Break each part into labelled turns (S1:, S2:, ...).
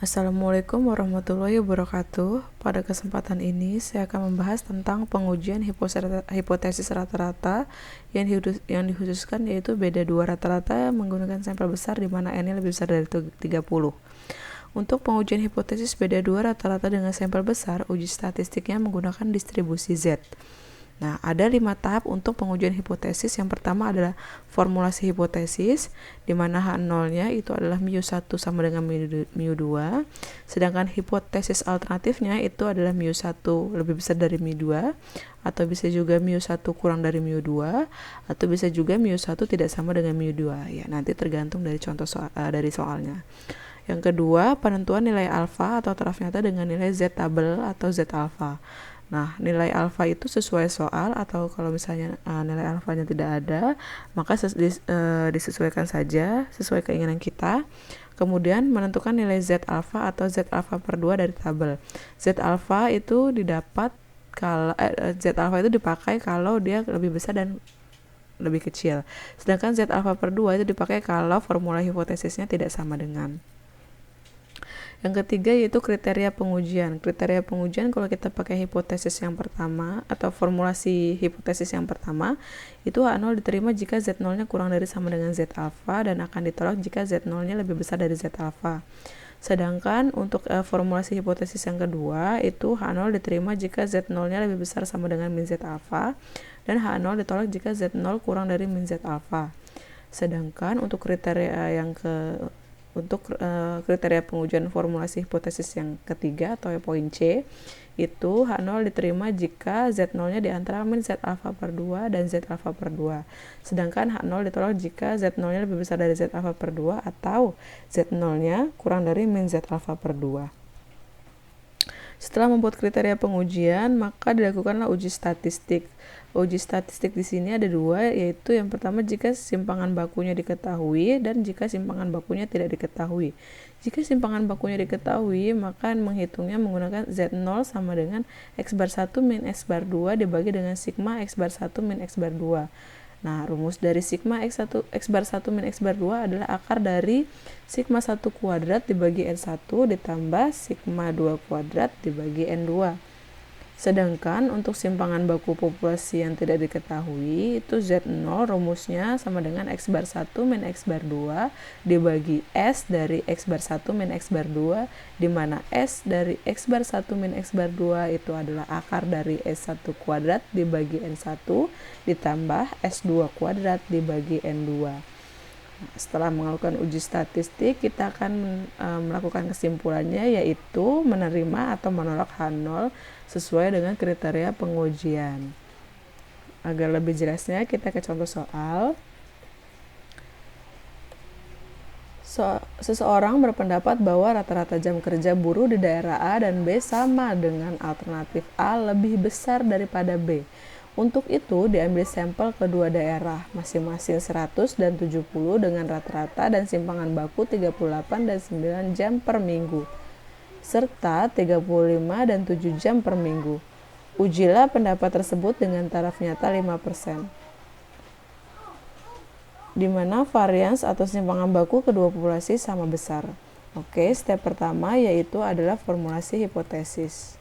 S1: Assalamualaikum warahmatullahi wabarakatuh. Pada kesempatan ini, saya akan membahas tentang pengujian hipotesis rata-rata yang dikhususkan, yaitu beda dua rata-rata menggunakan sampel besar di mana N-nya lebih besar dari 30. Untuk pengujian hipotesis beda dua rata-rata dengan sampel besar, uji statistiknya menggunakan distribusi Z. Nah, ada 5 tahap untuk pengujian hipotesis. Yang pertama adalah formulasi hipotesis, di mana H0-nya itu adalah μ1 sama dengan μ2, sedangkan hipotesis alternatifnya itu adalah μ1 lebih besar dari μ2, atau bisa juga μ1 kurang dari μ2, atau bisa juga μ1 tidak sama dengan μ2. Ya, nanti tergantung dari contoh dari soalnya. Yang kedua, penentuan nilai alfa atau taraf nyata dengan nilai Z tabel atau Z alfa. Nah, nilai alfa itu sesuai soal, atau kalau misalnya nilai alfanya tidak ada, maka disesuaikan saja sesuai keinginan kita. Kemudian menentukan nilai Z alfa atau Z alfa per 2 dari tabel. Z alfa itu didapat kalau Z alfa itu dipakai kalau dia lebih besar dan lebih kecil. Sedangkan Z alfa per 2 itu dipakai kalau formula hipotesisnya tidak sama dengan. Yang ketiga yaitu kriteria pengujian. Kriteria pengujian kalau kita pakai hipotesis yang pertama atau formulasi hipotesis yang pertama, itu H0 diterima jika Z0-nya kurang dari sama dengan Z alfa dan akan ditolak jika Z0-nya lebih besar dari Z alfa. Sedangkan untuk formulasi hipotesis yang kedua, itu H0 diterima jika Z0-nya lebih besar sama dengan min Z alfa dan H0 ditolak jika Z0 kurang dari min Z alfa. Sedangkan untuk kriteria pengujian formulasi hipotesis yang ketiga atau poin C, itu H0 diterima jika Z0-nya di antara min Z alfa per 2 dan Z alfa per 2. Sedangkan H0 ditolak jika Z0-nya lebih besar dari Z alfa per 2 atau Z0-nya kurang dari min Z alfa per 2. Setelah membuat kriteria pengujian, maka dilakukanlah uji statistik. Uji statistik di sini ada dua, yaitu yang pertama jika simpangan bakunya diketahui dan jika simpangan bakunya tidak diketahui. Jika simpangan bakunya diketahui, maka menghitungnya menggunakan Z0 sama dengan X bar 1 min X bar 2 dibagi dengan sigma X bar 1 min X bar 2. Nah, rumus dari sigma X bar 1 min X bar 2 adalah akar dari sigma 1 kuadrat dibagi N1 ditambah sigma 2 kuadrat dibagi N2. Sedangkan untuk simpangan baku populasi yang tidak diketahui, itu Z0 rumusnya sama dengan X bar 1 min X bar 2 dibagi S dari X bar 1 min X bar 2, di mana S dari X bar 1 min X bar 2 itu adalah akar dari S1 kuadrat dibagi N1 ditambah S2 kuadrat dibagi N2. Setelah melakukan uji statistik, kita akan melakukan kesimpulannya, yaitu menerima atau menolak H0 sesuai dengan kriteria pengujian. Agar lebih jelasnya, kita ke contoh soal. Seseorang berpendapat bahwa rata-rata jam kerja buruh di daerah A dan B sama dengan alternatif A lebih besar daripada B. Untuk itu, diambil sampel kedua daerah, masing-masing 100 dan 70 dengan rata-rata dan simpangan baku 38 dan 9 jam per minggu, serta 35 dan 7 jam per minggu. Ujilah pendapat tersebut dengan taraf nyata 5%, di mana varians atau simpangan baku kedua populasi sama besar. Oke, step pertama yaitu adalah formulasi hipotesis.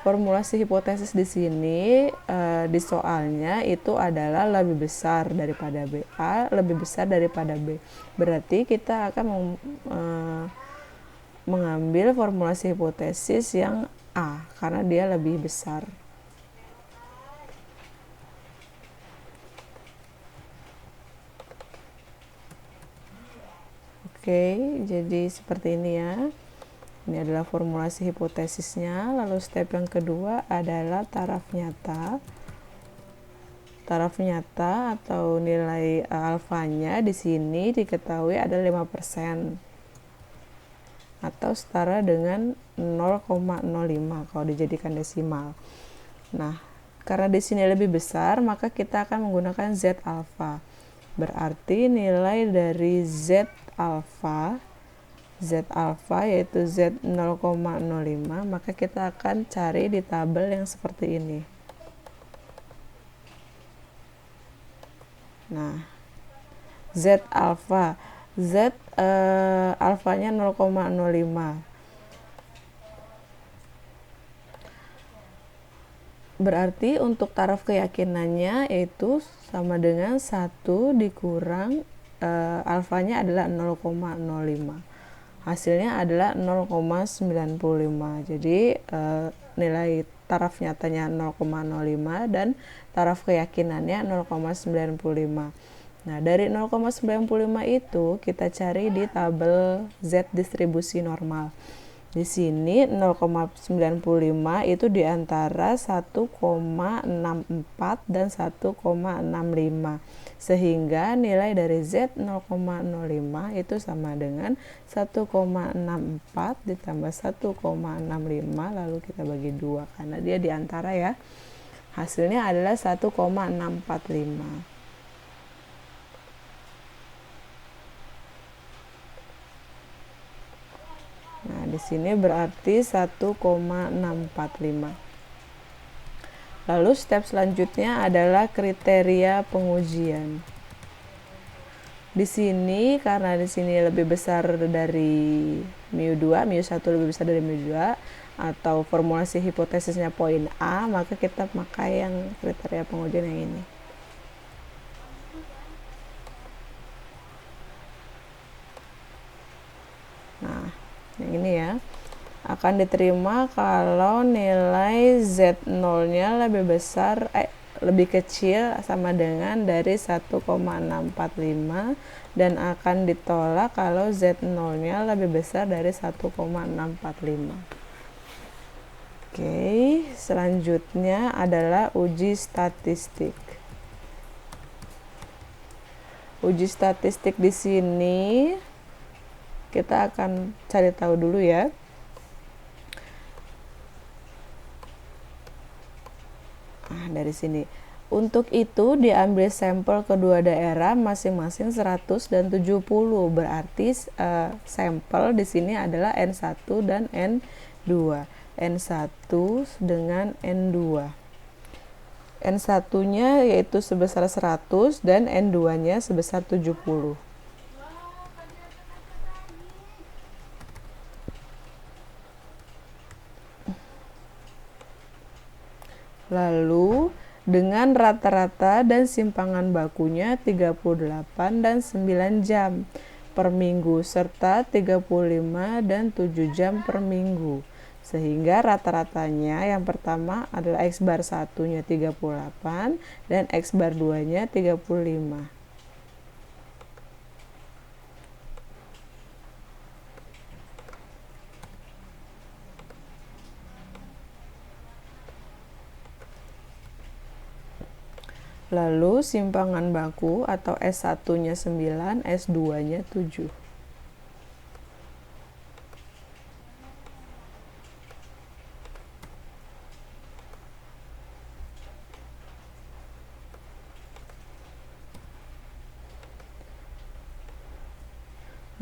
S1: Formulasi hipotesis di sini di soalnya itu adalah lebih besar daripada B. A lebih besar daripada B. Berarti kita akan mengambil formulasi hipotesis yang A karena dia lebih besar. Oke, jadi seperti ini ya. Ini adalah formulasi hipotesisnya. Lalu step yang kedua adalah taraf nyata. Taraf nyata atau nilai alfanya di sini diketahui ada 5% atau setara dengan 0,05 kalau dijadikan desimal. Nah, karena di sini lebih besar, maka kita akan menggunakan Z alfa. Berarti nilai dari Z alfa yaitu Z 0,05, maka kita akan cari di tabel yang seperti ini. Nah, Z alfa Z alfanya 0,05. Berarti untuk taraf keyakinannya yaitu sama dengan 1 dikurang alfanya adalah 0,05. Hasilnya adalah 0,95. Jadi nilai taraf nyatanya 0,05 dan taraf keyakinannya 0,95. Nah, dari 0,95 itu kita cari di tabel Z distribusi normal. Di sini 0,95 itu di antara 1,64 dan 1,65. Sehingga nilai dari Z 0,05 itu sama dengan 1,64 ditambah 1,65 lalu kita bagi 2 karena dia di antara ya. Hasilnya adalah 1,645. Nah, di sini berarti 1,645. Lalu step selanjutnya adalah kriteria pengujian. Di sini karena di sini lebih besar dari mu2, mu1 lebih besar dari mu2 atau formulasi hipotesisnya poin A, maka kita pakai yang kriteria pengujian yang ini. Nah, yang ini ya, akan diterima kalau nilai Z0-nya lebih kecil sama dengan dari 1,645 dan akan ditolak kalau Z0-nya lebih besar dari 1,645. Oke, selanjutnya adalah uji statistik. Uji statistik di sini kita akan cari tahu dulu ya. Nah, dari sini. Untuk itu diambil sampel kedua daerah masing-masing 100 dan 70. Berarti sampel di sini adalah N1 dan N2. N1 dengan N2. N1-nya yaitu sebesar 100 dan N2-nya sebesar 70. Lalu dengan rata-rata dan simpangan bakunya 38 dan 9 jam per minggu serta 35 dan 7 jam per minggu. Sehingga rata-ratanya yang pertama adalah X bar 1-nya 38 dan X bar 2-nya 35. Lalu simpangan baku atau S1-nya 9, S2-nya 7.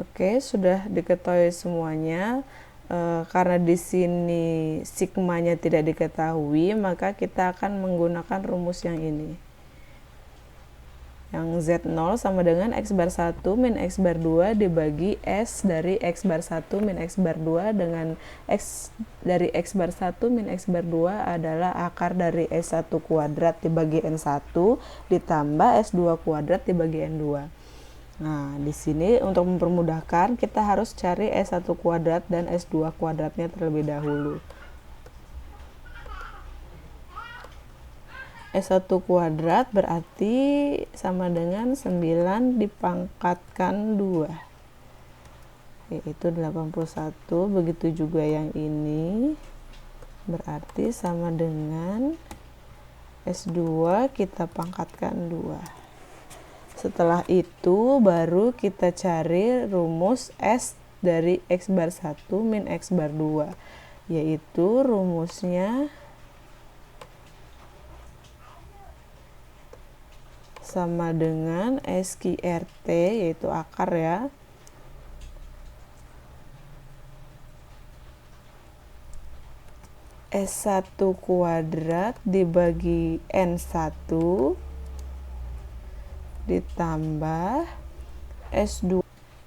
S1: Oke, sudah diketahui semuanya. Karena di sini sigmanya tidak diketahui, maka kita akan menggunakan rumus yang ini. Yang Z0 sama dengan X bar 1 min X bar 2 dibagi S dari X bar 1 min X bar 2 dengan X dari X bar 1 min X bar 2 adalah akar dari S1 kuadrat dibagi N1 ditambah S2 kuadrat dibagi N2. Nah, di sini untuk mempermudahkan kita harus cari S1 kuadrat dan S2 kuadratnya terlebih dahulu. S1 kuadrat berarti sama dengan 9 dipangkatkan 2, yaitu 81. Begitu juga yang ini berarti sama dengan S2 kita pangkatkan 2. Setelah itu baru kita cari rumus S dari X bar 1 min X bar 2, yaitu rumusnya sama dengan SQRT, yaitu akar ya, S1 kuadrat dibagi N1 ditambah S2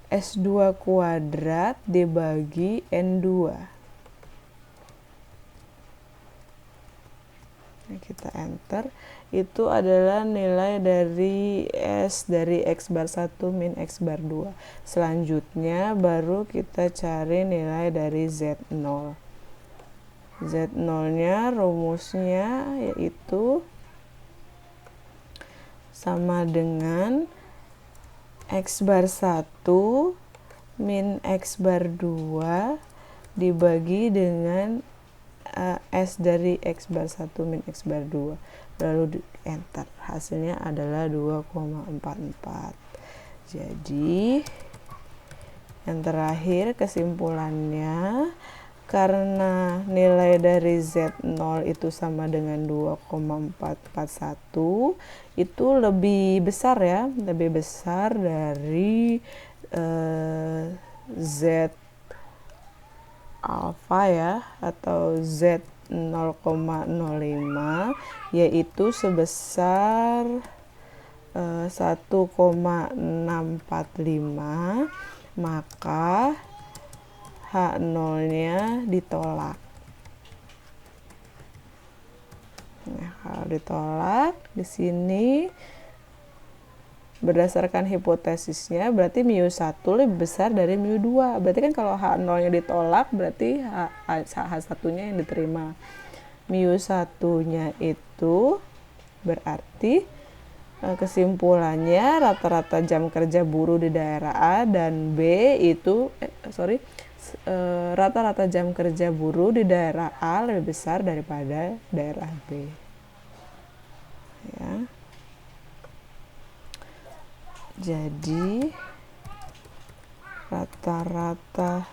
S1: S2 kuadrat dibagi N2. Kita enter, itu adalah nilai dari S dari X bar 1 min X bar 2. Selanjutnya baru kita cari nilai dari Z0. Z0-nya rumusnya yaitu sama dengan X bar 1 min X bar 2 dibagi dengan S dari X bar 1 min X bar 2, lalu di enter. Hasilnya adalah 2,44. Jadi yang terakhir kesimpulannya, karena nilai dari Z0 itu sama dengan 2,441, itu lebih besar ya, lebih besar dari Z alfa ya, atau Z 0,05, yaitu sebesar 1,645, maka H0-nya ditolak. Nah, kalau ditolak di sini berdasarkan hipotesisnya berarti μ1 lebih besar dari μ2. Berarti kan kalau H0-nya ditolak berarti H1-nya yang diterima. μ1-nya itu berarti kesimpulannya rata-rata jam kerja buruh di daerah A dan B itu rata-rata jam kerja buruh di daerah A lebih besar daripada daerah B. Ya. Jadi rata-rata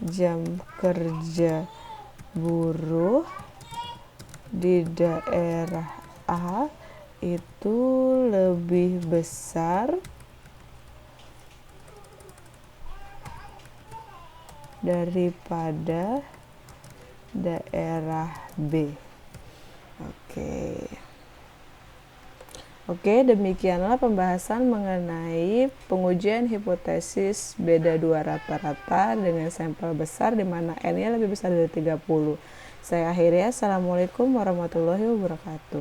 S1: jam kerja buruh di daerah A itu lebih besar daripada daerah B. Oke, demikianlah pembahasan mengenai pengujian hipotesis beda dua rata-rata dengan sampel besar di mana N-nya lebih besar dari 30. Saya akhiri, assalamualaikum warahmatullahi wabarakatuh.